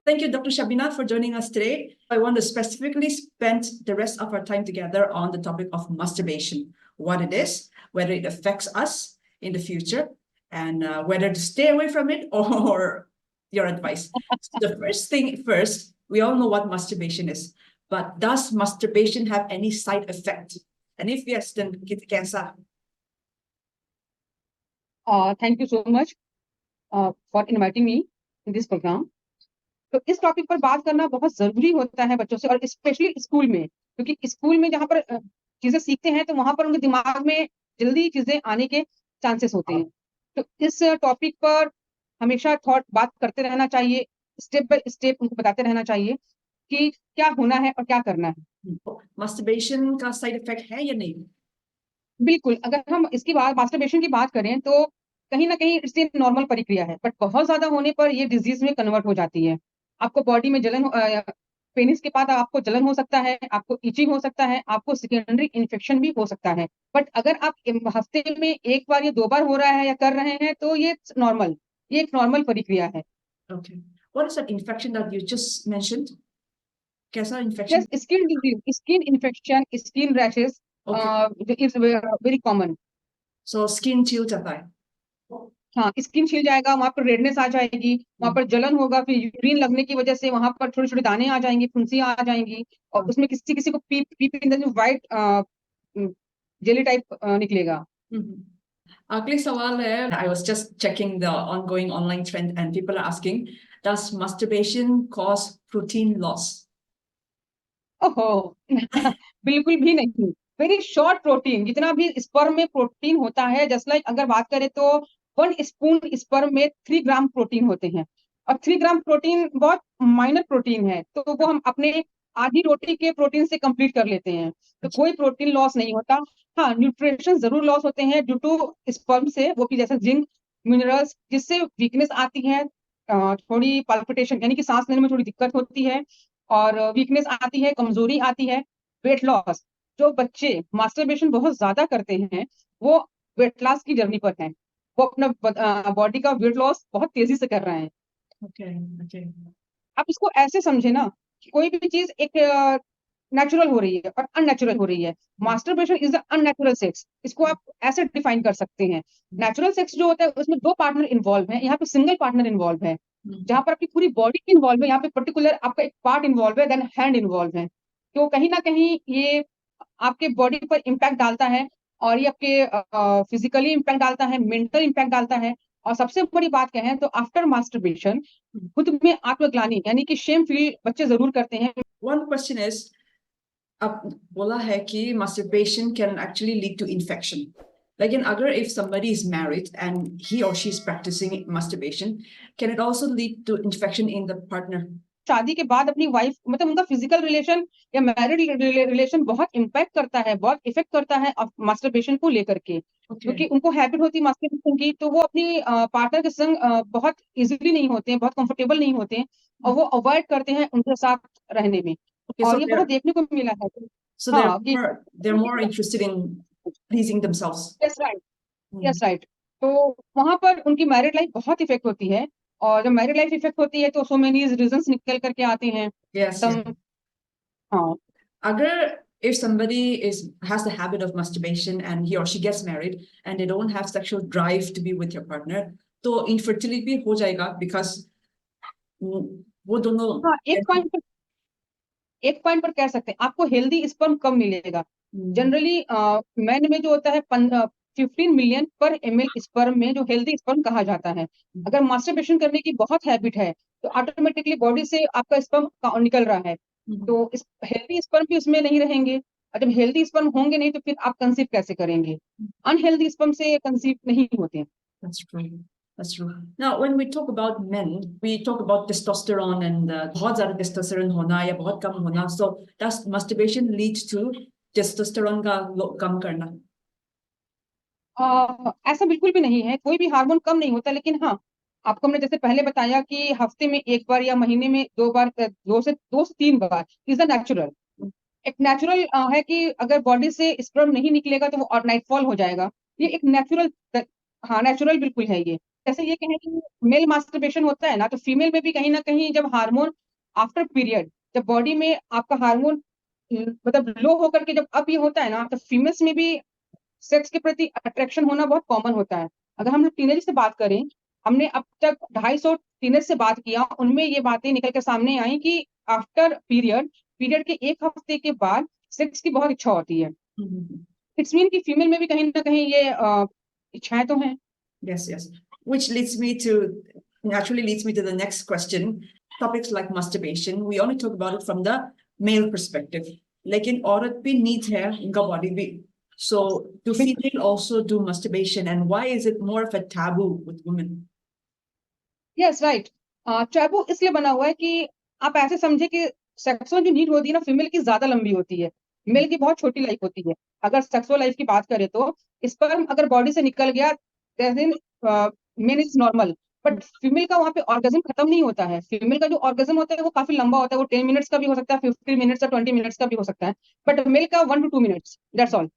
Thank you, Dr. Shabina, for joining us today. I want to specifically spend the rest of our time together on the topic of masturbation, what it is, whether it affects us in the future, and whether to stay away from it or your advice. So the first thing first, we all know what masturbation is, but does masturbation have any side effect? And if yes, then kita कैसा? Thank you so much for inviting me in this program. तो इस topic पर बात करना बहुत जरूरी होता है बच्चों से, और स्पेशली स्कूल में, क्योंकि स्कूल में जहाँ पर चीजें सीखते हैं तो वहां पर उनके दिमाग में जल्दी चीजें आने के चांसेस होते हैं। तो इस टॉपिक पर हमेशा बात करते रहना चाहिए, स्टेप बाय स्टेप उनको बताते रहना चाहिए कि क्या होना है और क्या करना है। मास्टरबेशन का साइड इफेक्ट है या नहीं? बिल्कुल, अगर हम इसकी बात मास्टरबेशन की बात करें तो कहीं ना कहीं इससे नॉर्मल प्रक्रिया है, बट बहुत ज्यादा होने पर ये डिजीज में कन्वर्ट हो जाती है। आपको बॉडी में जलन, पेनिस के बाद आपको जलन हो सकता है, आपको इचिंग हो सकता है, आपको सेकेंडरी इन्फेक्शन भी हो सकता है। बट अगर आप हफ्ते में एक बार या 2 बार हो रहा है या कर रहे हैं तो ये एक नॉर्मल प्रक्रिया है। Okay. What is that infection that you just mentioned? कैसा infection? Yes, skin disease, skin infection, skin rashes, is very common. So skin chill जाता है। हाँ, स्किन छिल जाएगा, वहां पर रेडनेस आ जाएगी, वहां पर जलन होगा, फिर यूरिन लगने की वजह से वहां पर छोटे छोटे दाने आ जाएंगे, फुंसियां आ जाएंगी, और उसमें किसी किसी को पीप अंदर जो व्हाइट जेली टाइप निकलेगा। अगले सवाल है, I was just checking the ongoing online trend and people are asking, does masturbation cause protein loss? ओहो बिल्कुल भी नहीं। वेरी शॉर्ट प्रोटीन, जितना भी स्पर्म में प्रोटीन होता है, जस्ट लाइक अगर बात करें तो 1 स्पून स्पर्म में 3 ग्राम प्रोटीन होते हैं, और 3 ग्राम प्रोटीन बहुत माइनर प्रोटीन है, तो वो हम अपने आधी रोटी के प्रोटीन से कंप्लीट कर लेते हैं, तो कोई प्रोटीन लॉस नहीं होता। हाँ, न्यूट्रिशन जरूर लॉस होते हैं ड्यू टू स्पर्म से, वो भी जैसे जिंक, मिनरल्स, जिससे वीकनेस आती है, थोड़ी पाल्पिटेशन यानी कि सांस लेने में थोड़ी दिक्कत होती है, और वीकनेस आती है, कमजोरी आती है, वेट लॉस। जो बच्चे मास्टरबेशन बहुत ज्यादा करते हैं वो वेट लॉस की जर्नी पर हैं, वो अपना बॉडी का वेट लॉस बहुत तेजी से कर रहे हैं। Okay. आप इसको ऐसे समझे ना कि कोई भी चीज एक नेचुरल हो रही है और अननेचुरल हो रही है। Masturbation is the unnatural sex, इसको आप ऐसे डिफाइन कर सकते हैं। नेचुरल सेक्स जो होता है उसमें 2 पार्टनर इन्वॉल्व है, यहाँ पे सिंगल पार्टनर इन्वॉल्व है, जहां पर आपकी पूरी बॉडी इन्वॉल्व है, यहाँ पे पर्टिकुलर आपका एक पार्ट इन्वॉल्व है, देन हैंड इन्वॉल्व है। तो कहीं ना कहीं ये आपके बॉडी पर इम्पैक्ट डालता है, और ये आपके फिजिकली इम्पैक्ट डालता है, मेंटल इम्पैक्ट डालता है, और सबसे बड़ी बात कहें तो आफ्टर मास्टरबेशन खुद में आत्मग्लानि यानी कि शेम फील बच्चे जरूर करते हैं। One question is, अब बोला है कि masturbation can actually lead to infection. लेकिन अगर if somebody is married and he or she is practicing masturbation, can it also lead to infection in the partner? शादी के बाद अपनी वाइफ, मतलब उनका फिजिकल रिलेशन या मैरिड रिलेशन बहुत इम्पैक्ट करता है, बहुत इफेक्ट करता है मास्टरबेशन को लेकर के, क्योंकि उनको हैबिट होती है मास्टरबेशन की, तो वो अपनी पार्टनर के संग बहुत इजीली नहीं होते हैं, बहुत कंफर्टेबल नहीं होते हैं, और वो अवॉइड करते हैं उनके साथ रहने में। और ये बहुत देखने को मिला है। So they're more interested in pleasing themselves. Yes, right. Yes, right. तो वहां पर उनकी मैरिड लाइफ बहुत इफेक्ट होती है, और जब मैरिड लाइफ इफेक्ट होती है तो सो मेनी रीजंस निकल करके आते हैं। Yes. हाँ, अगर if somebody has the habit of masturbation and he or she gets married and they don't have sexual drive to be with your partner, तो infertility भी हो जाएगा because वो दोनों। हाँ, एक पॉइंट पर कह सकते हैं आपको हेल्दी स्पर्म कम मिलेगा। जनरली मैन में जो होता है 15 मिलियन पर ml स्पर्म में जो हेल्दी स्पर्म कहा जाता है। अगर मास्टरबेशन करने की बहुत हैबिट है तो ऑटोमेटिकली बॉडी से आपका स्पर्म निकल रहा है, तो इस हेल्दी स्पर्म भी उसमें नहीं रहेंगे, और जब हेल्दी स्पर्म होंगे नहीं तो फिर आप कंसीव कैसे करेंगे? अनहेल्दी स्पर्म से कंसीव नहीं होते। That's true. That's true. Now, when we talk about men, we talk about testosterone and बहुत ज़्यादा testosterone होना या बहुत कम होना. So, does masturbation lead to testosterone का कम करना? ऐसा बिल्कुल भी नहीं है, कोई भी हार्मोन कम नहीं होता, लेकिन हाँ, आपको हमने जैसे पहले बताया कि हफ्ते में 1 बार या महीने में 2 बार, 2 से 3 बार इज अ नेचुरल। एक नेचुरल है कि अगर बॉडी से स्पर्म नहीं निकलेगा तो वो नाइटफॉल हो जाएगा, ये एक नेचुरल, हाँ नेचुरल बिल्कुल है ये। जैसे ये कहें कि मेल मास्टरबेशन होता है ना, तो फीमेल में भी कहीं ना कहीं जब हार्मोन आफ्टर पीरियड, जब बॉडी में आपका हार्मोन मतलब लो होकर के जब अप ये होता है ना, तो फीमेल्स में भी सेक्स के प्रति अट्रैक्शन होना बहुत कॉमन होता है। अगर हम लोग टीनेज से बात करें, हमने अब तक 250 टीनेज से बात किया, उनमें ये बातें निकल के सामने आई कि आफ्टर पीरियड, पीरियड के 1 हफ्ते के बाद सेक्स की बहुत इच्छा होती है। Mhm. इट्स मीन कि फीमेल में भी कहीं ना कहीं ये इच्छाएं तो हैं। Yes, yes. Which leads me to naturally leads me to the next question. Topics like masturbation, we only talk about it from the male perspective. लेकिन औरत भी need है, उनका body भी. So do female also do masturbation, and why is it more of a taboo with women? Yes right. Taboo इसलिए बना हुआ है कि आप ऐसे समझे कि सेक्सुअल जो नीड होती है ना फीमेल की ज्यादा लंबी होती है, मेल की बहुत छोटी लाइफ होती है। अगर सेक्सुअल लाइफ की बात करें तो स्पर्म अगर बॉडी से निकल गया then men is normal, but female का वहां पे ऑर्गेजम खत्म नहीं होता है। फीमेल का जो ऑर्गेजम होता है वो काफी लंबा होता है, वो 10 मिनट्स का भी हो सकता है, 15 मिनट्स का, 20 मिनट्स का भी हो सकता है, बट मेल का 1 to 2 मिनट्स, दैट्स ऑल।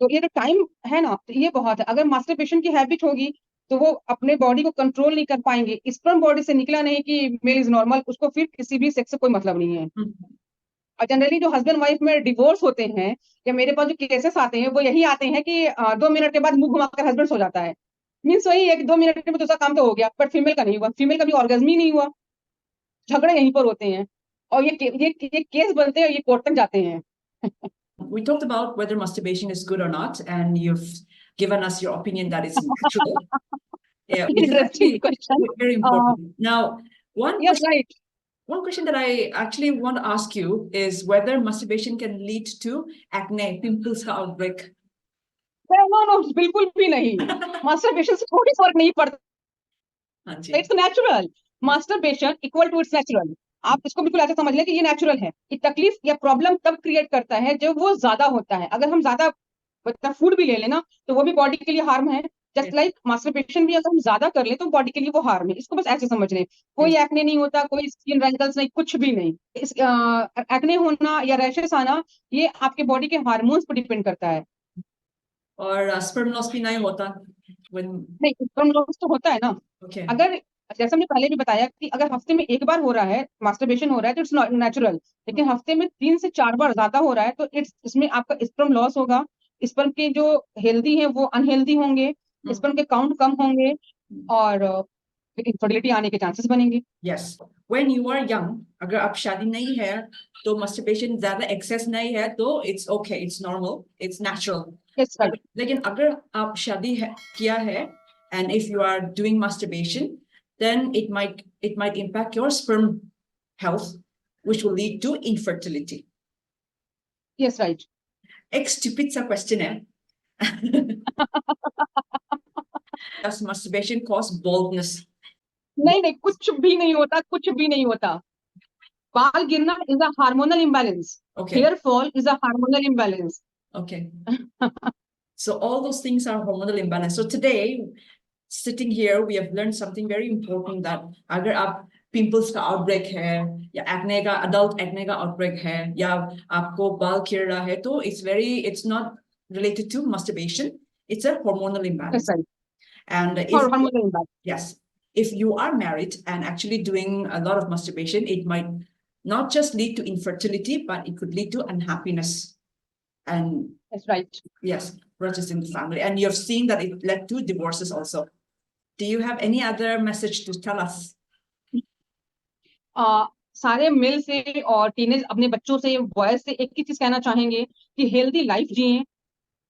तो ये जो टाइम है ना, तो ये बहुत है। अगर मास्टरबेशन की हैबिट होगी तो वो अपने बॉडी को कंट्रोल नहीं कर पाएंगे। स्पर्म बॉडी से निकला नहीं कि मेल इज नॉर्मल, उसको फिर किसी भी सेक्स से कोई मतलब नहीं है। और जनरली जो हस्बैंड वाइफ में डिवोर्स होते हैं या मेरे पास जो केसेस आते हैं वो यही आते हैं कि 2 मिनट के बाद मुंह घुमाकर हस्बैंड सो जाता है। मीन्स वही है कि 2 मिनट में दूसरा काम तो हो गया, बट फीमेल का नहीं हुआ, फीमेल का भी ऑर्गेजम ही नहीं हुआ। झगड़े यहीं पर होते हैं और ये केस बनते हैं, ये कोर्ट तक जाते हैं। We talked about whether masturbation is good or not, and you've given us your opinion that it's natural. Yeah, which is interesting actually question. very important. Now, one yes question, right. one question that I actually want to ask you is whether masturbation can lead to acne, pimples का outbreak. No no बिल्कुल भी नहीं, masturbation से कोई फर्क नहीं पड़ता, हाँ जी। It's natural. Masturbation equal to it's natural. आप इसको बिल्कुल ऐसे समझ लें कि ये नेचुरल है। ये तकलीफ या प्रॉब्लम तब क्रिएट करता है जब वो ज्यादा होता है। अगर हम ज्यादा मतलब फूड भी ले लेना तो वो भी बॉडी के लिए हार्म है, जस्ट लाइक मास्टरबेशन भी अगर हम ज्यादा कर ले तो बॉडी के लिए वो हार्म है। इसको बस ऐसे समझ लें। कोई एक्ने नहीं होता, कोई स्किन रैंकल्स नहीं, कुछ भी नहीं। इस एक्ने होना या रैशेस आना ये आपके बॉडी के हार्मोन्स पर डिपेंड करता है। और sperm loss भी नहीं होता when नहीं, स्पर्म लॉस तो होता है ना। okay. अगर जैसे हमने पहले भी बताया कि अगर हफ्ते में एक बार हो रहा है मास्टरबेशन हो रहा है तो इट्स नेचुरल, लेकिन हफ्ते में 3 से 4 बार ज्यादा हो रहा है तो इसमें आपका स्पर्म लॉस होगा। स्पर्म के जो हेल्दी हैं वो अनहेल्दी होंगे, स्पर्म के काउंट कम होंगे और इनफर्टिलिटी आने के चांसेस बनेंगे। Yes, when you are young, अगर आप शादी नहीं है तो masturbation ज्यादा excess नहीं है तो it's okay, it's normal, it's natural. Yes right. लेकिन अगर आप शादी किया है and if you are doing masturbation, then it might impact your sperm health, which will lead to infertility. Yes right. एक stupid सा question है. Does masturbation cause baldness? नहीं नहीं, कुछ भी नहीं होता, कुछ भी नहीं होता। बाल गिरना is a hormonal imbalance, Okay, hair fall is a hormonal imbalance. okay. So all those things are hormonal imbalance. So today, sitting here, we have learned something very important that अगर आप pimples का outbreak है या acne का adult acne का outbreak है या आपको बाल गिर रहा है तो it's not related to masturbation. It's a hormonal yes imbalance. Right, And hormonal imbalance. yes, if you are married and actually doing a lot of masturbation, it might not just lead to infertility, but it could lead to unhappiness. And yes right. yes, grudges in the family. And you've seen that it led to divorces also. Do you have any other message to tell us? सारे mail से और teenage अपने बच्चों से, boys से एक ही चीज कहना चाहेंगे कि हेल्दी लाइफ जिए,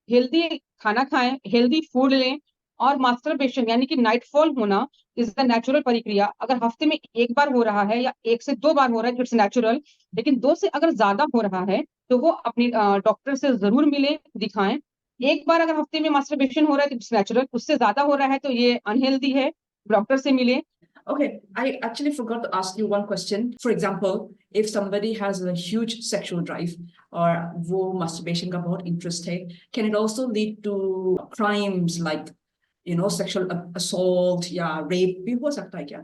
हेल्दी खाना खाएं, हेल्दी फूड लें, और मास्टरबेशन यानी कि नाइटफॉल होना इज द नेचुरल प्रक्रिया। अगर हफ्ते में एक बार हो रहा है या 1 से 2 बार हो रहा है इट्स नेचुरल, लेकिन 2 से अगर ज्यादा हो रहा है तो वो अपनी डॉक्टर से जरूर मिले, दिखाएं। एक बार अगर हफ्ते में मास्टरबेशन हो रहा है तो इट्स नेचुरल, उससे ज्यादा हो रहा है तो ये अनहेल्दी है, डॉक्टर से मिले। Okay, I actually forgot to ask you one question. For example, if somebody has a huge sexual drive or वो masturbation का बहुत interest है, can it also lead to crimes like, sexual assault या rape भी हो सकता है क्या?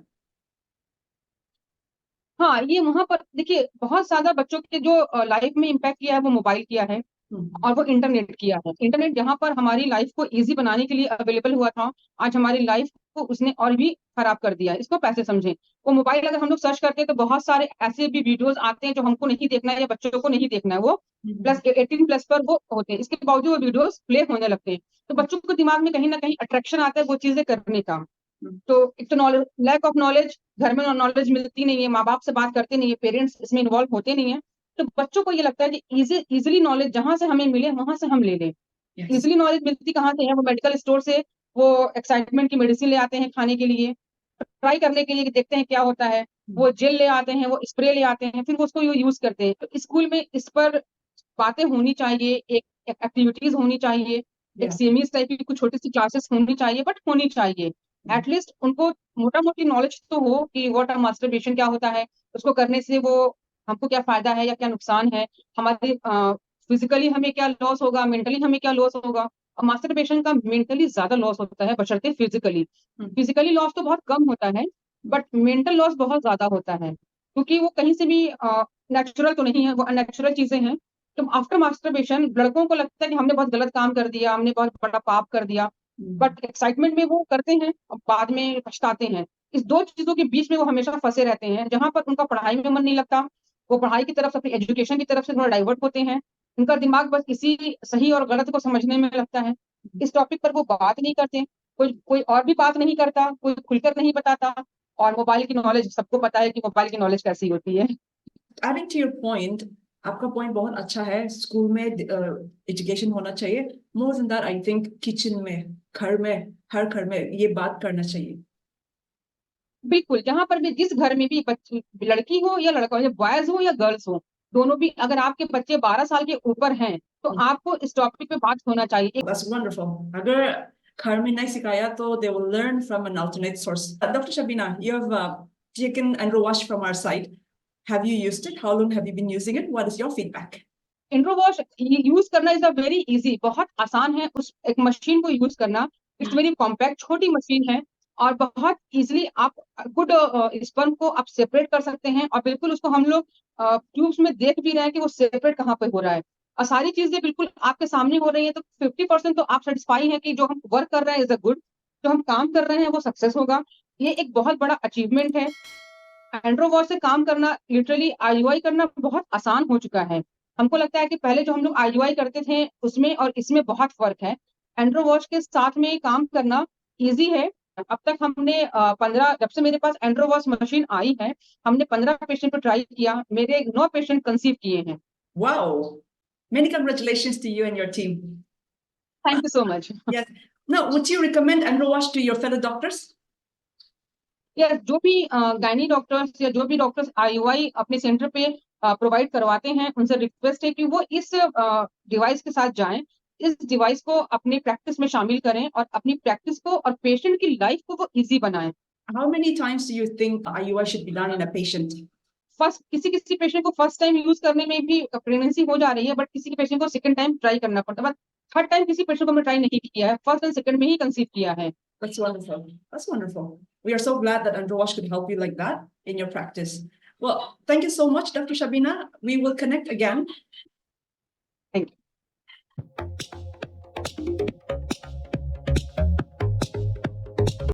हाँ, ये वहां पर देखिए बहुत ज्यादा बच्चों के जो लाइफ में इम्पैक्ट किया है वो मोबाइल किया है। और वो इंटरनेट किया है। इंटरनेट जहां पर हमारी लाइफ को इजी बनाने के लिए अवेलेबल हुआ था, आज हमारी लाइफ को उसने और भी खराब कर दिया है। इसको कैसे समझें? वो मोबाइल अगर हम लोग सर्च करते हैं तो बहुत सारे ऐसे भी वीडियोस आते हैं जो हमको नहीं देखना है या बच्चों को नहीं देखना है, वो प्लस 18+ पर वो होते हैं। इसके बावजूद वो वीडियोस प्ले होने लगते हैं, तो बच्चों के दिमाग में कहीं ना कहीं अट्रैक्शन आता है वो चीजें करने का। तो एक तो नॉलेज, लैक ऑफ नॉलेज, घर में नॉलेज मिलती नहीं है, माँ बाप से बात करते नहीं है, पेरेंट्स इसमें इन्वॉल्व होते नहीं है, तो बच्चों को ये लगता है कि इजिली नॉलेज जहां से हमें मिले वहां से हम ले लें। Yes. इजिली नॉलेज मिलती कहाँ से है? वो मेडिकल स्टोर से वो एक्साइटमेंट की मेडिसिन ले आते हैं खाने के लिए, ट्राई करने के लिए कि देखते हैं क्या होता है। वो जेल ले आते हैं, वो स्प्रे ले आते हैं, फिर वो उसको यूज करते हैं। तो स्कूल में इस पर बातें होनी चाहिए, एक एक्टिविटीज होनी चाहिए, एक Yeah. सीएमईएस टाइप की कुछ छोटी सी क्लासेस होनी चाहिए, बट होनी चाहिए। एटलीस्ट उनको मोटा मोटी नॉलेज तो हो कि व्हाट मास्टरबेशन क्या होता है, उसको करने से वो हमको क्या फायदा है या क्या नुकसान है, हमारे फिजिकली हमें क्या लॉस होगा, मेंटली हमें क्या लॉस होगा। और मास्टरबेशन का मेंटली ज्यादा लॉस होता है बशर्ते फिजिकली। फिजिकली लॉस तो बहुत कम होता है, बट मेंटल लॉस बहुत ज्यादा होता है, क्योंकि वो कहीं से भी नेचुरल तो नहीं है, वो अननेचुरल चीजें हैं। तो आफ्टर मास्टरबेशन लड़कों को लगता है कि हमने बहुत गलत काम कर दिया, हमने बहुत बड़ा पाप कर दिया, बट एक्साइटमेंट में वो करते हैं और बाद में पछताते हैं। इस दो चीजों के बीच में वो हमेशा फंसे रहते हैं, जहां पर उनका पढ़ाई में मन नहीं लगता, वो पढ़ाई की तरफ, अपनी एजुकेशन की तरफ से थोड़ा डाइवर्ट होते हैं। उनका दिमाग बस इसी सही और गलत को समझने में लगता है। इस टॉपिक पर वो बात नहीं करते, कोई कोई और भी बात नहीं करता, कोई खुलकर नहीं बताता। और मोबाइल की नॉलेज सबको पता है कि मोबाइल की नॉलेज कैसी होती है। Adding to your point, आपका पॉइंट बहुत अच्छा है। स्कूल में एजुकेशन होना चाहिए। More than that, I think kitchen में, घर में, हर घर में ये बात करना चाहिए। बिल्कुल, जहां पर भी, जिस घर में भी बच्ची, लड़की हो या लड़का हो, या बॉयज हो या गर्ल्स हो, दोनों भी, अगर आपके बच्चे 12 साल के ऊपर हैं तो आपको इस टॉपिक पे बात होना चाहिए। That's wonderful. अगर घर में नहीं सिखाया तो they will learn from an alternate source. Dr. Shabina, you have taken Enrowash from our site. Have you used it? How long have you been using it? What is your feedback? Introwash use करना is a very easy, बहुत आसान है उस एक machine को use करना। It's very compact, छोटी machine है, और बहुत इजीली आप गुड स्पर्म को आप सेपरेट कर सकते हैं। और बिल्कुल उसको हम लोग ट्यूब्स में देख भी रहे हैं कि वो सेपरेट कहाँ पे हो रहा है, और सारी चीजें बिल्कुल आपके सामने हो रही है। तो 50% तो आप सेटिस्फाई है कि जो हम वर्क कर रहे हैं इज अ गुड, जो हम काम कर रहे हैं वो सक्सेस होगा। ये एक बहुत बड़ा अचीवमेंट है। एंड्रोवॉश से काम करना, लिटरली आईयूआई करना बहुत आसान हो चुका है। हमको लगता है कि पहले जो हम लोग आईयूआई करते थे उसमें और इसमें बहुत फर्क है। एंड्रोवॉश के साथ में काम करना इजी है। अब तक हमने 15, जब से मेरे पास एंड्रोवॉश मशीन आई है, हमने 15 पेशेंट पे ट्राई किया, मेरे 9 पेशेंट कंसीव किए हैं। Wow. Many congratulations to you and your team. Thank you so much. Yes. Now, would you recommend Enrowash to your fellow doctors? या जो भी गायनी डॉक्टर्स या जो भी डॉक्टर्स आईयूआई अपने सेंटर पे प्रोवाइड करवाते हैं, उनसे रिक्वेस्ट है कि वो इस डिवाइस के साथ जाएं, इस डिवाइस को अपने प्रैक्टिस में शामिल करें और अपनी प्रैक्टिस को और पेशेंट की लाइफ को वो इजी बनाएं। How many times do you think IUI should be done in a patient? First, किसी किसी पेशेंट को फर्स्ट टाइम यूज करने में भी प्रेगनेंसी हो जा रही है, बट किसी के पेशेंट को सेकंड टाइम ट्राई करना पड़ता है, बट थर्ड टाइम किसी पेशेंट को हमने ट्राई नहीं किया है, फर्स्ट एंड सेकंड में ही कंसीव किया है। That's wonderful. That's wonderful. We are so glad that Enrowash could help you like that in your practice. Well, thank you so much, Dr. Shabina. We will connect again. Thank you.